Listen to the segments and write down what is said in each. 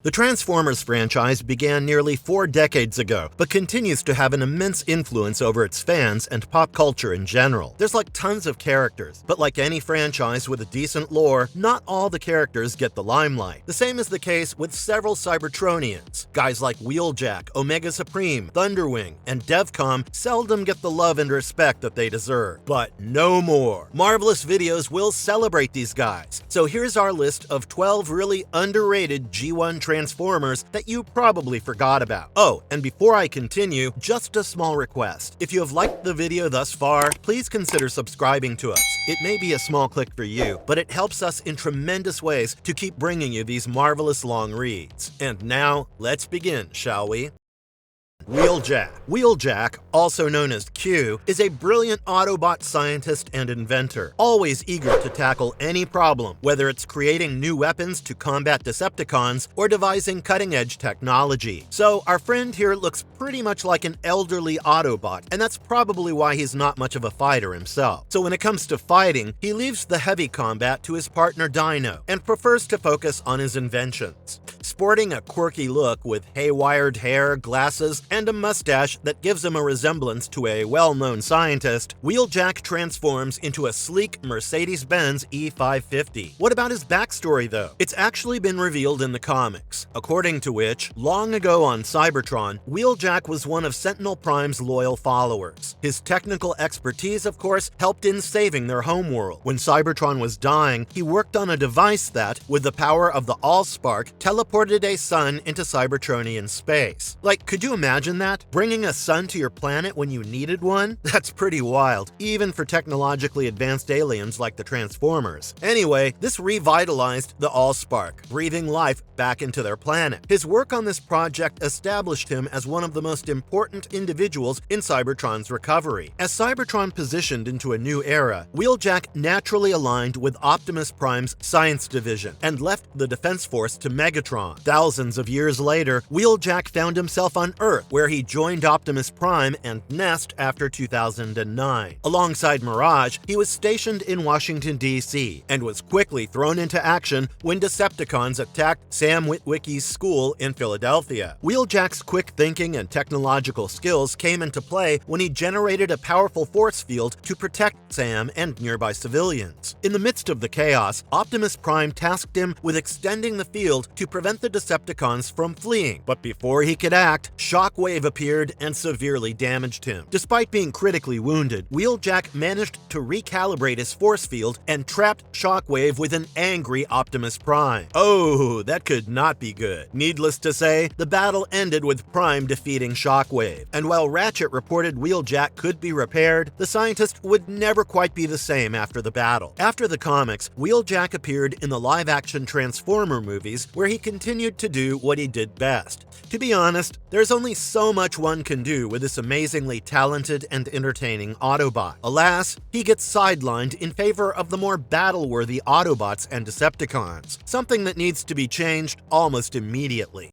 The Transformers franchise began nearly 4 decades ago, but continues to have an immense influence over its fans and pop culture in general. There's tons of characters, but like any franchise with a decent lore, not all the characters get the limelight. The same is the case with several Cybertronians. Guys like Wheeljack, Omega Supreme, Thunderwing, and Devcon seldom get the love and respect that they deserve. But no more. Marvelous Videos will celebrate these guys. So here's our list of 12 really underrated G1 Transformers that you probably forgot about. Oh, and before I continue, just a small request. If you have liked the video thus far, please consider subscribing to us. It may be a small click for you, but it helps us in tremendous ways to keep bringing you these marvelous long reads. And now, let's begin, shall we? Wheeljack. Wheeljack, also known as Q, is a brilliant Autobot scientist and inventor, always eager to tackle any problem, whether it's creating new weapons to combat Decepticons or devising cutting-edge technology. So our friend here looks pretty much like an elderly Autobot, and that's probably why he's not much of a fighter himself. So when it comes to fighting, he leaves the heavy combat to his partner Dino, and prefers to focus on his inventions. Sporting a quirky look with haywired hair, glasses, and a mustache that gives him a resemblance to a well-known scientist, Wheeljack transforms into a sleek Mercedes-Benz E550. What about his backstory, though? It's actually been revealed in the comics, according to which, long ago on Cybertron, Wheeljack was one of Sentinel Prime's loyal followers. His technical expertise, of course, helped in saving their homeworld. When Cybertron was dying, he worked on a device that, with the power of the Allspark, teleported a sun into Cybertronian space. Could you imagine that? Bringing a sun to your planet when you needed one? That's pretty wild, even for technologically advanced aliens like the Transformers. Anyway, this revitalized the Allspark, breathing life back into their planet. His work on this project established him as one of the most important individuals in Cybertron's recovery. As Cybertron positioned into a new era, Wheeljack naturally aligned with Optimus Prime's science division and left the Defense Force to Megatron. Thousands of years later, Wheeljack found himself on Earth, where he joined Optimus Prime and Nest after 2009. Alongside Mirage, he was stationed in Washington, D.C., and was quickly thrown into action when Decepticons attacked Sam Witwicky's school in Philadelphia. Wheeljack's quick thinking and technological skills came into play when he generated a powerful force field to protect Sam and nearby civilians. In the midst of the chaos, Optimus Prime tasked him with extending the field to prevent the Decepticons from fleeing, but before he could act, Shockwave appeared and severely damaged him. Despite being critically wounded, Wheeljack managed to recalibrate his force field and trapped Shockwave with an angry Optimus Prime. Oh, that could not be good. Needless to say, the battle ended with Prime defeating Shockwave, and while Ratchet reported Wheeljack could be repaired, the scientist would never quite be the same after the battle. After the comics, Wheeljack appeared in the live-action Transformer movies, where he continued to do what he did best. To be honest, there's only so much one can do with this amazingly talented and entertaining Autobot. Alas, he gets sidelined in favor of the more battle-worthy Autobots and Decepticons, something that needs to be changed almost immediately.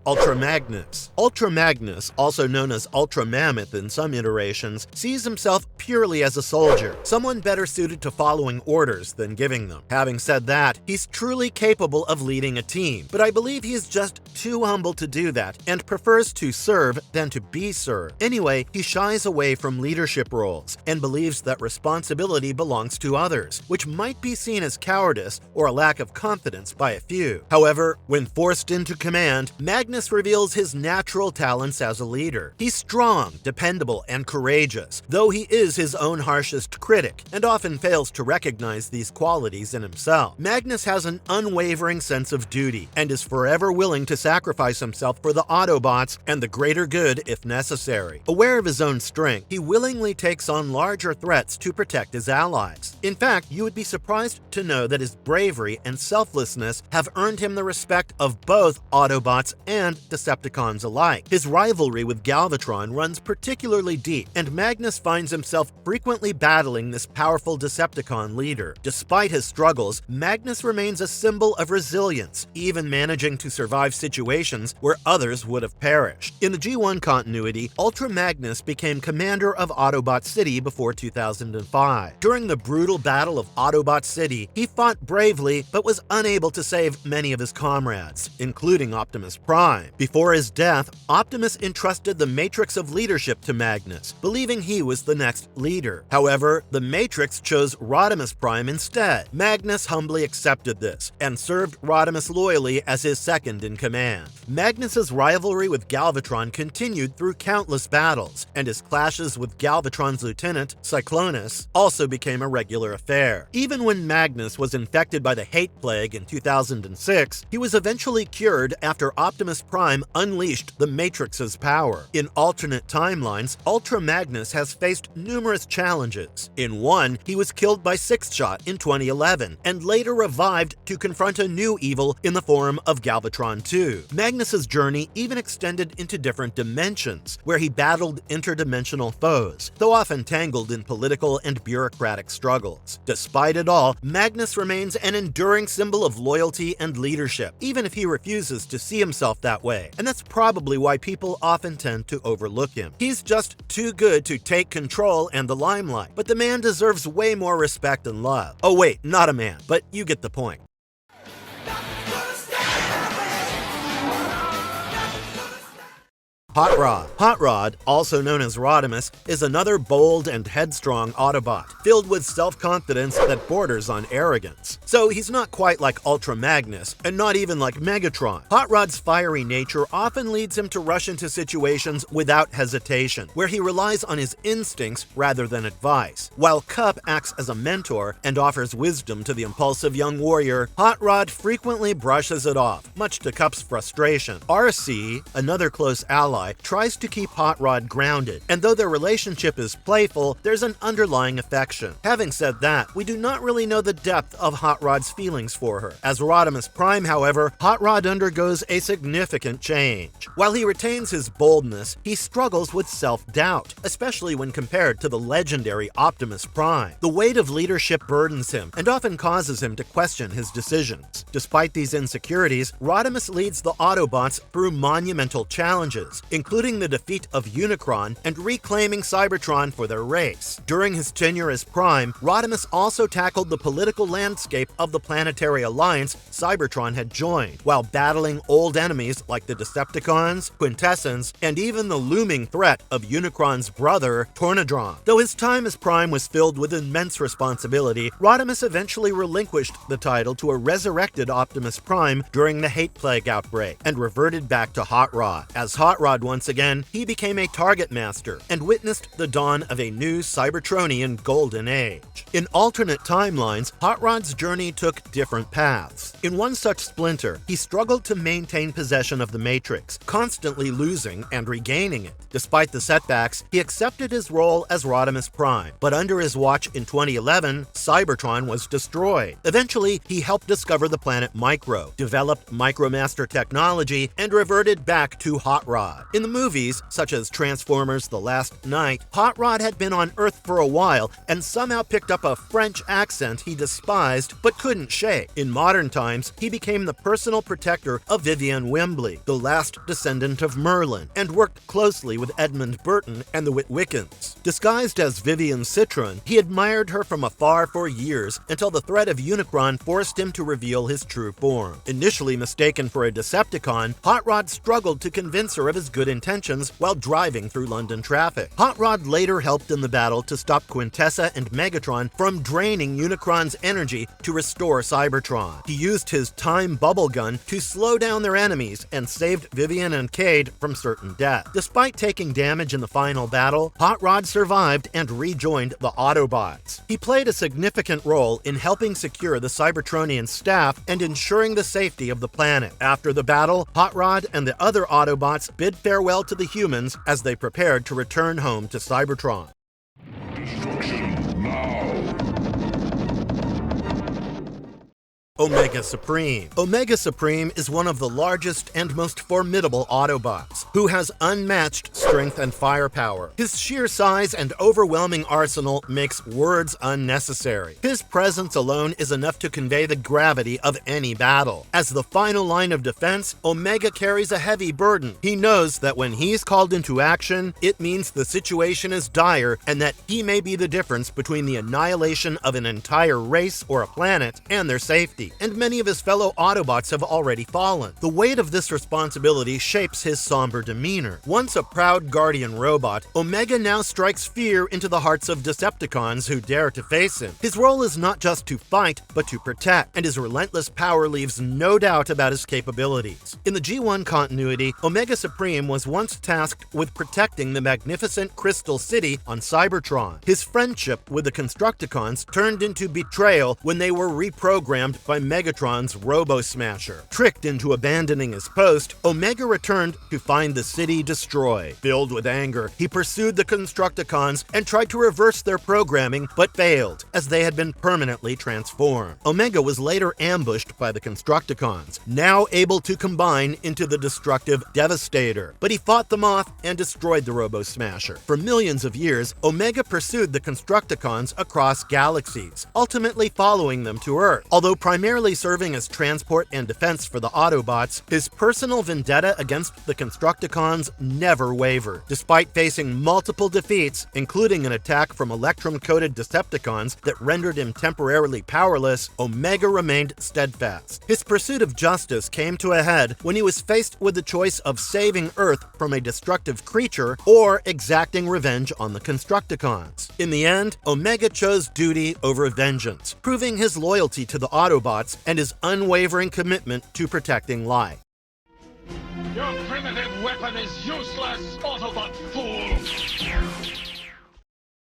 Ultra Magnus. Ultra Magnus, also known as Ultra Mammoth in some iterations, sees himself purely as a soldier, someone better suited to following orders than giving them. Having said that, he's truly capable of leading a team, but I believe he's just too humble to do that and prefers to serve than to be served. Anyway, he shies away from leadership roles and believes that responsibility belongs to others, which might be seen as cowardice or a lack of confidence by a few. However, when forced into command, Magnus reveals his natural talents as a leader. He's strong, dependable, and courageous, though he is his own harshest critic, and often fails to recognize these qualities in himself. Magnus has an unwavering sense of duty, and is forever willing to sacrifice himself for the Autobots and the greater good if necessary. Aware of his own strength, he willingly takes on larger threats to protect his allies. In fact, you would be surprised to know that his bravery and selflessness have earned him the respect of both Autobots and and Decepticons alike. His rivalry with Galvatron runs particularly deep, and Magnus finds himself frequently battling this powerful Decepticon leader. Despite his struggles, Magnus remains a symbol of resilience, even managing to survive situations where others would have perished. In the G1 continuity, Ultra Magnus became commander of Autobot City before 2005. During the brutal battle of Autobot City, he fought bravely but was unable to save many of his comrades, including Optimus Prime. Before his death, Optimus entrusted the Matrix of Leadership to Magnus, believing he was the next leader. However, the Matrix chose Rodimus Prime instead. Magnus humbly accepted this, and served Rodimus loyally as his second in command. Magnus's rivalry with Galvatron continued through countless battles, and his clashes with Galvatron's lieutenant, Cyclonus, also became a regular affair. Even when Magnus was infected by the Hate Plague in 2006, he was eventually cured after Optimus Prime unleashed the Matrix's power. In alternate timelines, Ultra Magnus has faced numerous challenges. In one, he was killed by Sixshot in 2011, and later revived to confront a new evil in the form of Galvatron 2. Magnus's journey even extended into different dimensions, where he battled interdimensional foes, though often tangled in political and bureaucratic struggles. Despite it all, Magnus remains an enduring symbol of loyalty and leadership, even if he refuses to see himself that way, and that's probably why people often tend to overlook him. He's just too good to take control and the limelight, but the man deserves way more respect and love. Oh wait, not a man, but you get the point. Hot Rod. Hot Rod, also known as Rodimus, is another bold and headstrong Autobot, filled with self-confidence that borders on arrogance. So he's not quite like Ultra Magnus, and not even like Megatron. Hot Rod's fiery nature often leads him to rush into situations without hesitation, where he relies on his instincts rather than advice. While Cup acts as a mentor and offers wisdom to the impulsive young warrior, Hot Rod frequently brushes it off, much to Cup's frustration. RC, another close ally, tries to keep Hot Rod grounded, and though their relationship is playful, there's an underlying affection. Having said that, we do not really know the depth of Hot Rod's feelings for her. As Rodimus Prime, however, Hot Rod undergoes a significant change. While he retains his boldness, he struggles with self-doubt, especially when compared to the legendary Optimus Prime. The weight of leadership burdens him, and often causes him to question his decisions. Despite these insecurities, Rodimus leads the Autobots through monumental challenges, including the defeat of Unicron and reclaiming Cybertron for their race. During his tenure as Prime, Rodimus also tackled the political landscape of the planetary alliance Cybertron had joined, while battling old enemies like the Decepticons, Quintessence, and even the looming threat of Unicron's brother, Tornadron. Though his time as Prime was filled with immense responsibility, Rodimus eventually relinquished the title to a resurrected Optimus Prime during the Hate Plague outbreak, and reverted back to Hot Rod. As Hot Rod once again, he became a target master and witnessed the dawn of a new Cybertronian golden age. In alternate timelines, Hot Rod's journey took different paths. In one such splinter, he struggled to maintain possession of the Matrix, constantly losing and regaining it. Despite the setbacks, he accepted his role as Rodimus Prime, but under his watch in 2011, Cybertron was destroyed. Eventually, he helped discover the planet Micro, developed Micromaster technology, and reverted back to Hot Rod. In the movies, such as Transformers: The Last Knight, Hot Rod had been on Earth for a while and somehow picked up a French accent he despised but couldn't shake. In modern times, he became the personal protector of Vivian Wembley, the last descendant of Merlin, and worked closely with Edmund Burton and the Witwickens. Disguised as Vivian Citron, he admired her from afar for years until the threat of Unicron forced him to reveal his true form. Initially mistaken for a Decepticon, Hot Rod struggled to convince her of his good intentions while driving through London traffic. Hot Rod later helped in the battle to stop Quintessa and Megatron from draining Unicron's energy to restore Cybertron. He used his time bubble gun to slow down their enemies and saved Vivian and Cade from certain death. Despite taking damage in the final battle, Hot Rod survived and rejoined the Autobots. He played a significant role in helping secure the Cybertronian staff and ensuring the safety of the planet. After the battle, Hot Rod and the other Autobots bid farewell to the humans as they prepared to return home to Cybertron. Omega Supreme. Omega Supreme is one of the largest and most formidable Autobots, who has unmatched strength and firepower. His sheer size and overwhelming arsenal makes words unnecessary. His presence alone is enough to convey the gravity of any battle. As the final line of defense, Omega carries a heavy burden. He knows that when he's called into action, it means the situation is dire and that he may be the difference between the annihilation of an entire race or a planet and their safety. And many of his fellow Autobots have already fallen. The weight of this responsibility shapes his somber demeanor. Once a proud guardian robot, Omega now strikes fear into the hearts of Decepticons who dare to face him. His role is not just to fight, but to protect, and his relentless power leaves no doubt about his capabilities. In the G1 continuity, Omega Supreme was once tasked with protecting the magnificent Crystal City on Cybertron. His friendship with the Constructicons turned into betrayal when they were reprogrammed by Megatron's Robo-Smasher. Tricked into abandoning his post, Omega returned to find the city destroyed. Filled with anger, he pursued the Constructicons and tried to reverse their programming, but failed, as they had been permanently transformed. Omega was later ambushed by the Constructicons, now able to combine into the destructive Devastator, but he fought them off and destroyed the Robo-Smasher. For millions of years, Omega pursued the Constructicons across galaxies, ultimately following them to Earth. Although primarily serving as transport and defense for the Autobots, his personal vendetta against the Constructicons never wavered. Despite facing multiple defeats, including an attack from Electrum-coated Decepticons that rendered him temporarily powerless, Omega remained steadfast. His pursuit of justice came to a head when he was faced with the choice of saving Earth from a destructive creature or exacting revenge on the Constructicons. In the end, Omega chose duty over vengeance, proving his loyalty to the Autobots and his unwavering commitment to protecting life. Your primitive weapon is useless, Autobot fool!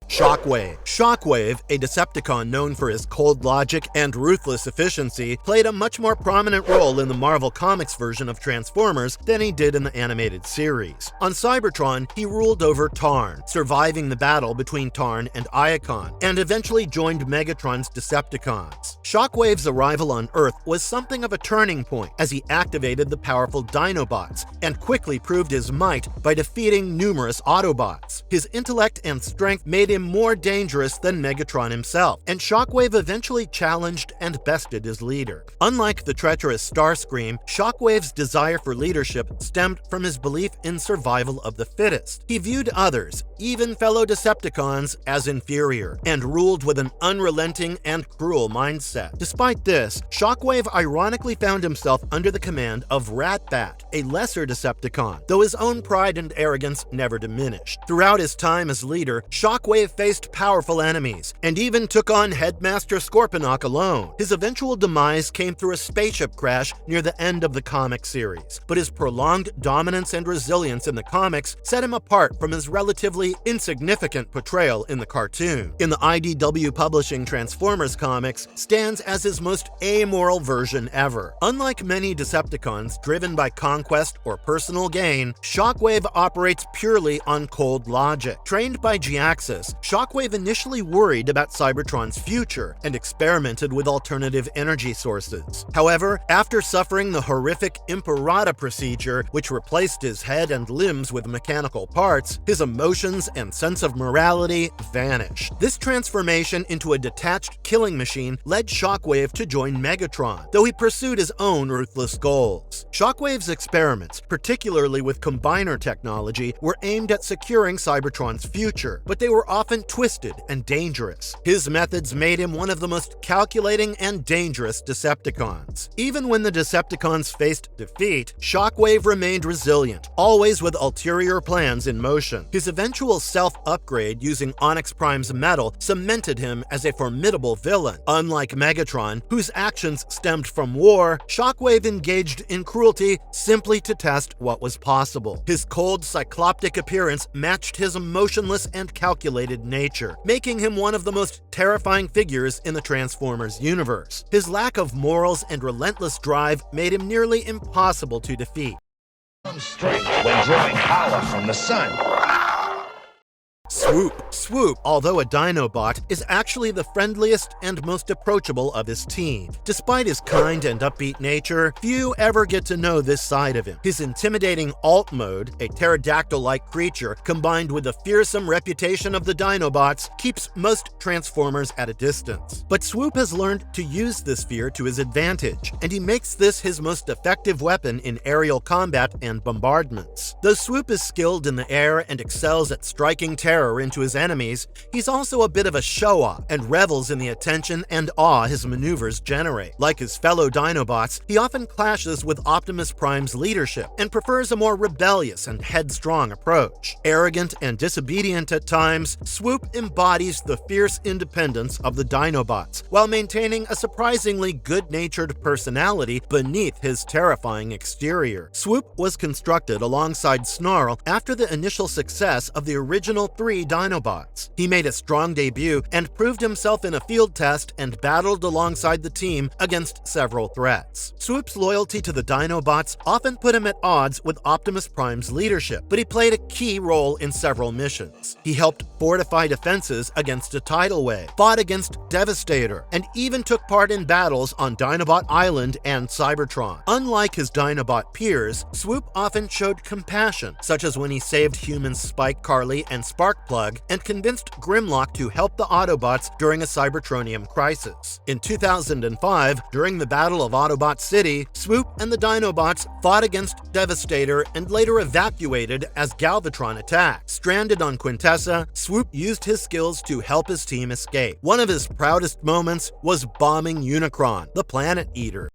Shockwave. Shockwave, a Decepticon known for his cold logic and ruthless efficiency, played a much more prominent role in the Marvel Comics version of Transformers than he did in the animated series. On Cybertron, he ruled over Tarn, surviving the battle between Tarn and Iacon, and eventually joined Megatron's Decepticons. Shockwave's arrival on Earth was something of a turning point, as he activated the powerful Dinobots, and quickly proved his might by defeating numerous Autobots. His intellect and strength made him more dangerous than Megatron himself, and Shockwave eventually challenged and bested his leader. Unlike the treacherous Starscream, Shockwave's desire for leadership stemmed from his belief in survival of the fittest. He viewed others, even fellow Decepticons, as inferior, and ruled with an unrelenting and cruel mindset. Despite this, Shockwave ironically found himself under the command of Ratbat, a lesser Decepticon, though his own pride and arrogance never diminished. Throughout his time as leader, Shockwave faced powerful enemies, and even took on Headmaster Scorponok alone. His eventual demise came through a spaceship crash near the end of the comic series, but his prolonged dominance and resilience in the comics set him apart from his relatively insignificant portrayal in the cartoon. In the IDW Publishing Transformers comics, stands as his most amoral version ever. Unlike many Decepticons driven by conquest or personal gain, Shockwave operates purely on cold logic. Trained by Giaxis, Shockwave initially worried about Cybertron's future and experimented with alternative energy sources. However, after suffering the horrific Imperata procedure, which replaced his head and limbs with mechanical parts, his emotions and sense of morality vanished. This transformation into a detached killing machine led Shockwave to join Megatron, though he pursued his own ruthless goals. Shockwave's experiments, particularly with combiner technology, were aimed at securing Cybertron's future, but they were often twisted and dangerous. His methods made him one of the most calculating and dangerous Decepticons. Even when the Decepticons faced defeat, Shockwave remained resilient, always with ulterior plans in motion. His eventual self-upgrade using Onyx Prime's metal cemented him as a formidable villain. Unlike Megatron, whose actions stemmed from war, Shockwave engaged in cruelty simply to test what was possible. His cold, cycloptic appearance matched his emotionless and calculated nature, making him one of the most terrifying figures in the Transformers universe. His lack of morals and relentless drive made him nearly impossible to defeat. Strength when drawing power from the sun. Swoop. Swoop. Swoop, although a Dinobot, is actually the friendliest and most approachable of his team. Despite his kind and upbeat nature, few ever get to know this side of him. His intimidating alt mode, a pterodactyl-like creature, combined with the fearsome reputation of the Dinobots, keeps most Transformers at a distance. But Swoop has learned to use this fear to his advantage, and he makes this his most effective weapon in aerial combat and bombardments. Though Swoop is skilled in the air and excels at striking terror into his enemies, he's also a bit of a show-off and revels in the attention and awe his maneuvers generate. Like his fellow Dinobots, he often clashes with Optimus Prime's leadership and prefers a more rebellious and headstrong approach. Arrogant and disobedient at times, Swoop embodies the fierce independence of the Dinobots, while maintaining a surprisingly good-natured personality beneath his terrifying exterior. Swoop was constructed alongside Snarl after the initial success of the original 3 Dinobots. He made a strong debut and proved himself in a field test and battled alongside the team against several threats. Swoop's loyalty to the Dinobots often put him at odds with Optimus Prime's leadership, but he played a key role in several missions. He helped fortify defenses against a tidal wave, fought against Devastator, and even took part in battles on Dinobot Island and Cybertron. Unlike his Dinobot peers, Swoop often showed compassion, such as when he saved humans Spike, Carly, and Sparkplug, and convinced Grimlock to help the Autobots during a Cybertronium crisis. In 2005, during the Battle of Autobot City, Swoop and the Dinobots fought against Devastator and later evacuated as Galvatron attacked. Stranded on Quintessa, Swoop used his skills to help his team escape. One of his proudest moments was bombing Unicron, the Planet Eater.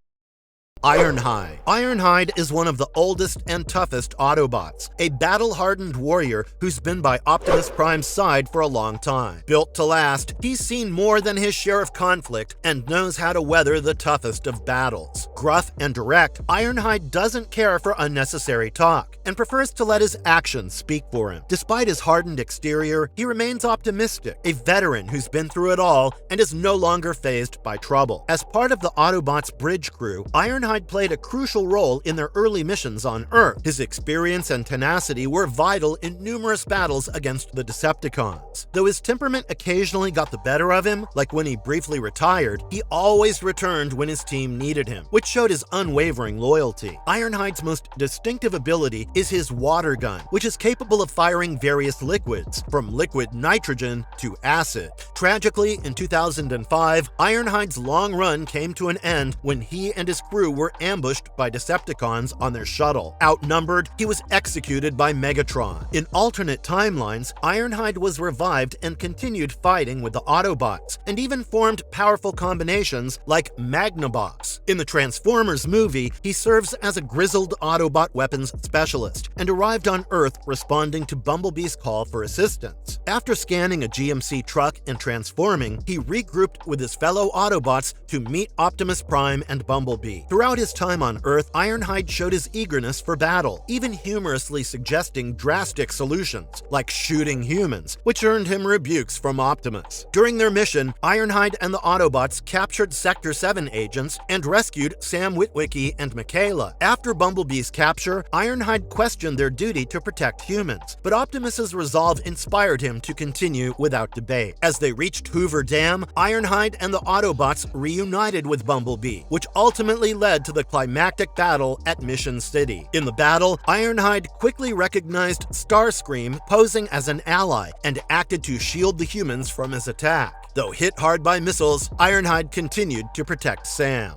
Ironhide. Ironhide is one of the oldest and toughest Autobots, a battle-hardened warrior who's been by Optimus Prime's side for a long time. Built to last, he's seen more than his share of conflict and knows how to weather the toughest of battles. Gruff and direct, Ironhide doesn't care for unnecessary talk and prefers to let his actions speak for him. Despite his hardened exterior, he remains optimistic, a veteran who's been through it all and is no longer fazed by trouble. As part of the Autobots' bridge crew, Ironhide played a crucial role in their early missions on Earth. His experience and tenacity were vital in numerous battles against the Decepticons. Though his temperament occasionally got the better of him, like when he briefly retired, he always returned when his team needed him, which showed his unwavering loyalty. Ironhide's most distinctive ability is his water gun, which is capable of firing various liquids, from liquid nitrogen to acid. Tragically, in 2005, Ironhide's long run came to an end when he and his crew were ambushed by Decepticons on their shuttle. Outnumbered, he was executed by Megatron. In alternate timelines, Ironhide was revived and continued fighting with the Autobots, and even formed powerful combinations like Magnabots. In the Transformers movie, he serves as a grizzled Autobot weapons specialist, and arrived on Earth responding to Bumblebee's call for assistance. After scanning a GMC truck and transforming, he regrouped with his fellow Autobots to meet Optimus Prime and Bumblebee. Throughout his time on Earth, Ironhide showed his eagerness for battle, even humorously suggesting drastic solutions, like shooting humans, which earned him rebukes from Optimus. During their mission, Ironhide and the Autobots captured Sector 7 agents and rescued Sam Witwicky and Michaela. After Bumblebee's capture, Ironhide questioned their duty to protect humans, but Optimus's resolve inspired him to continue without debate. As they reached Hoover Dam, Ironhide and the Autobots reunited with Bumblebee, which ultimately led to the climactic battle at Mission City. In the battle, Ironhide quickly recognized Starscream posing as an ally and acted to shield the humans from his attack. Though hit hard by missiles, Ironhide continued to protect Sam.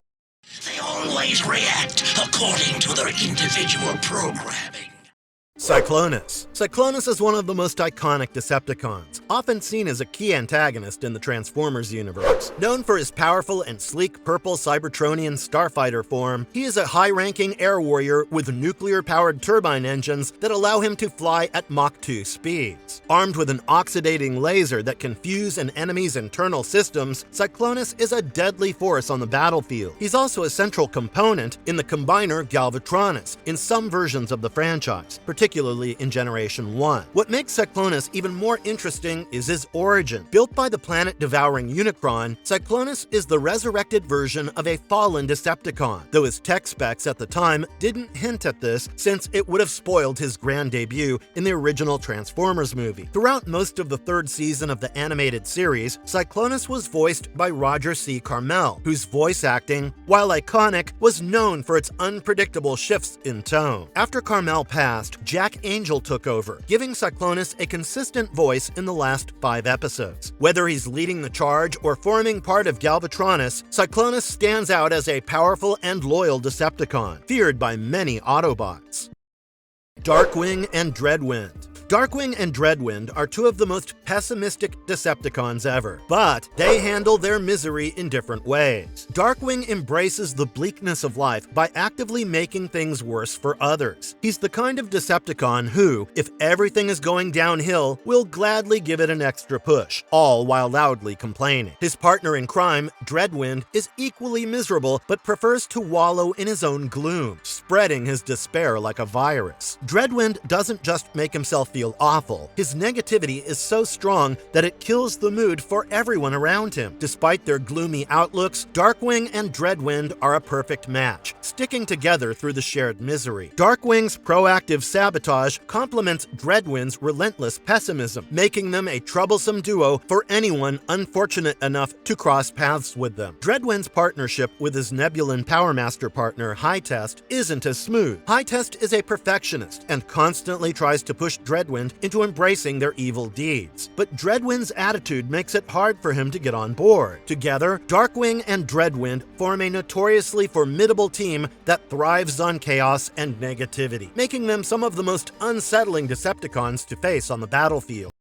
They always react according to their individual programming. Cyclonus. Cyclonus is one of the most iconic Decepticons, often seen as a key antagonist in the Transformers universe. Known for his powerful and sleek purple Cybertronian starfighter form, he is a high-ranking air warrior with nuclear-powered turbine engines that allow him to fly at Mach 2 speeds. Armed with an oxidating laser that can fuse an enemy's internal systems, Cyclonus is a deadly force on the battlefield. He's also a central component in the combiner Galvatronus in some versions of the franchise, particularly particularly in Generation 1. What makes Cyclonus even more interesting is his origin. Built by the planet-devouring Unicron, Cyclonus is the resurrected version of a fallen Decepticon, though his tech specs at the time didn't hint at this, since it would have spoiled his grand debut in the original Transformers movie. Throughout most of the third season of the animated series, Cyclonus was voiced by Roger C. Carmel, whose voice acting, while iconic, was known for its unpredictable shifts in tone. After Carmel passed, Jack Angel took over, giving Cyclonus a consistent voice in the last 5 episodes. Whether he's leading the charge or forming part of Galvatronus, Cyclonus stands out as a powerful and loyal Decepticon, feared by many Autobots. Darkwing and Dreadwind. Darkwing and Dreadwind are two of the most pessimistic Decepticons ever, but they handle their misery in different ways. Darkwing embraces the bleakness of life by actively making things worse for others. He's the kind of Decepticon who, if everything is going downhill, will gladly give it an extra push, all while loudly complaining. His partner in crime, Dreadwind, is equally miserable but prefers to wallow in his own gloom, spreading his despair like a virus. Dreadwind doesn't just make himself feel awful. His negativity is so strong that it kills the mood for everyone around him. Despite their gloomy outlooks, Darkwing and Dreadwind are a perfect match, sticking together through the shared misery. Darkwing's proactive sabotage complements Dreadwind's relentless pessimism, making them a troublesome duo for anyone unfortunate enough to cross paths with them. Dreadwind's partnership with his Nebulan Power Master partner, Hightest, isn't as smooth. Hightest is a perfectionist and constantly tries to push Dreadwind into embracing their evil deeds. But Dreadwind's attitude makes it hard for him to get on board. Together, Darkwing and Dreadwind form a notoriously formidable team that thrives on chaos and negativity, making them some of the most unsettling Decepticons to face on the battlefield.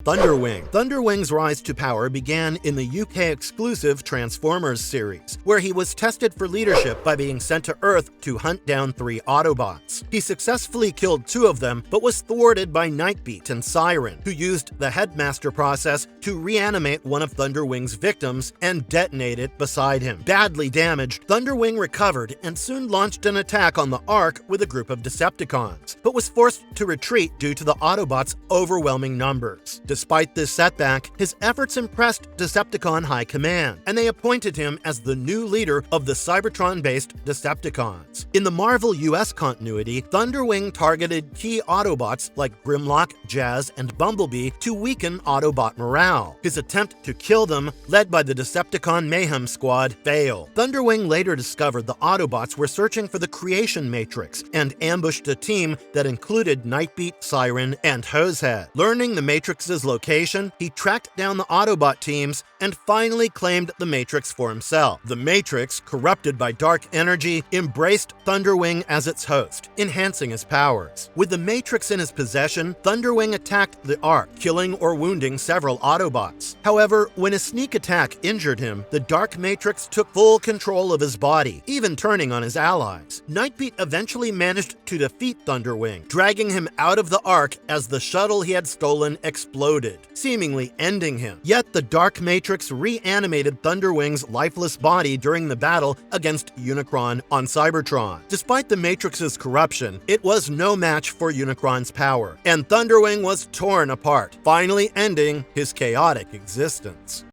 Thunderwing. Thunderwing's rise to power began in the UK-exclusive Transformers series, where he was tested for leadership by being sent to Earth to hunt down 3 Autobots. He successfully killed 2 of them, but was thwarted by Nightbeat and Siren, who used the Headmaster process to reanimate one of Thunderwing's victims and detonate it beside him. Badly damaged, Thunderwing recovered and soon launched an attack on the Ark with a group of Decepticons, but was forced to retreat due to the Autobots' overwhelming numbers. Despite this setback, his efforts impressed Decepticon High Command, and they appointed him as the new leader of the Cybertron-based Decepticons. In the Marvel US continuity, Thunderwing targeted key Autobots like Grimlock, Jazz, and Bumblebee to weaken Autobot morale. His attempt to kill them, led by the Decepticon Mayhem Squad, failed. Thunderwing later discovered the Autobots were searching for the Creation Matrix and ambushed a team that included Nightbeat, Siren, and Hosehead. Learning the Matrix's location, he tracked down the Autobot teams and finally claimed the Matrix for himself. The Matrix, corrupted by dark energy, embraced Thunderwing as its host, enhancing his powers. With the Matrix in his possession, Thunderwing attacked the Ark, killing or wounding several Autobots. However, when a sneak attack injured him, the Dark Matrix took full control of his body, even turning on his allies. Nightbeat eventually managed to defeat Thunderwing, dragging him out of the Ark as the shuttle he had stolen exploded, seemingly ending him. Yet the Dark Matrix reanimated Thunderwing's lifeless body during the battle against Unicron on Cybertron. Despite the Matrix's corruption, it was no match for Unicron's power, and Thunderwing was torn apart, finally ending his chaotic existence.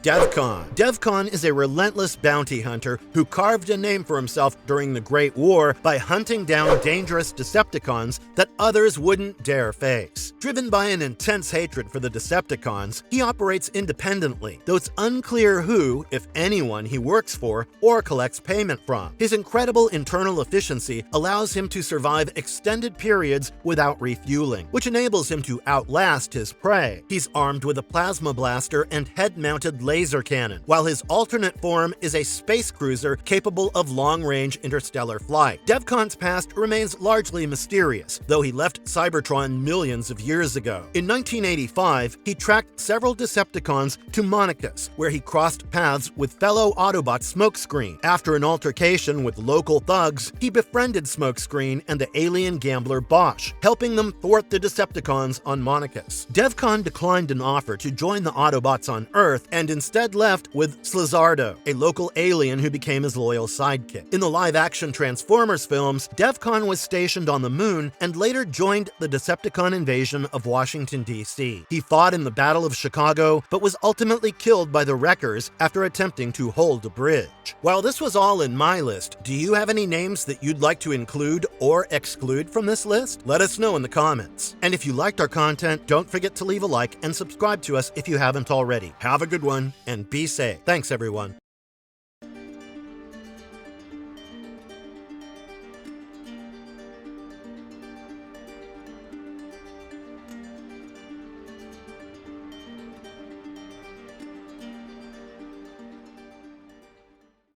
Devcon. Devcon is a relentless bounty hunter who carved a name for himself during the Great War by hunting down dangerous Decepticons that others wouldn't dare face. Driven by an intense hatred for the Decepticons, he operates independently, though it's unclear who, if anyone, he works for or collects payment from. His incredible internal efficiency allows him to survive extended periods without refueling, which enables him to outlast his prey. He's armed with a plasma blaster and head-mounted laser cannon, while his alternate form is a space cruiser capable of long-range interstellar flight. Devcon's past remains largely mysterious, though he left Cybertron millions of years ago. In 1985, he tracked several Decepticons to Monachus, where he crossed paths with fellow Autobot Smokescreen. After an altercation with local thugs, he befriended Smokescreen and the alien gambler Bosch, helping them thwart the Decepticons on Monachus. Devcon declined an offer to join the Autobots on Earth and instead left with Slizardo, a local alien who became his loyal sidekick. In the live-action Transformers films, Devcon was stationed on the moon and later joined the Decepticon invasion of Washington, D.C. He fought in the Battle of Chicago, but was ultimately killed by the Wreckers after attempting to hold a bridge. While this was all in my list, do you have any names that you'd like to include or exclude from this list? Let us know in the comments. And if you liked our content, don't forget to leave a like and subscribe to us if you haven't already. Have a good one and be safe. Thanks, everyone.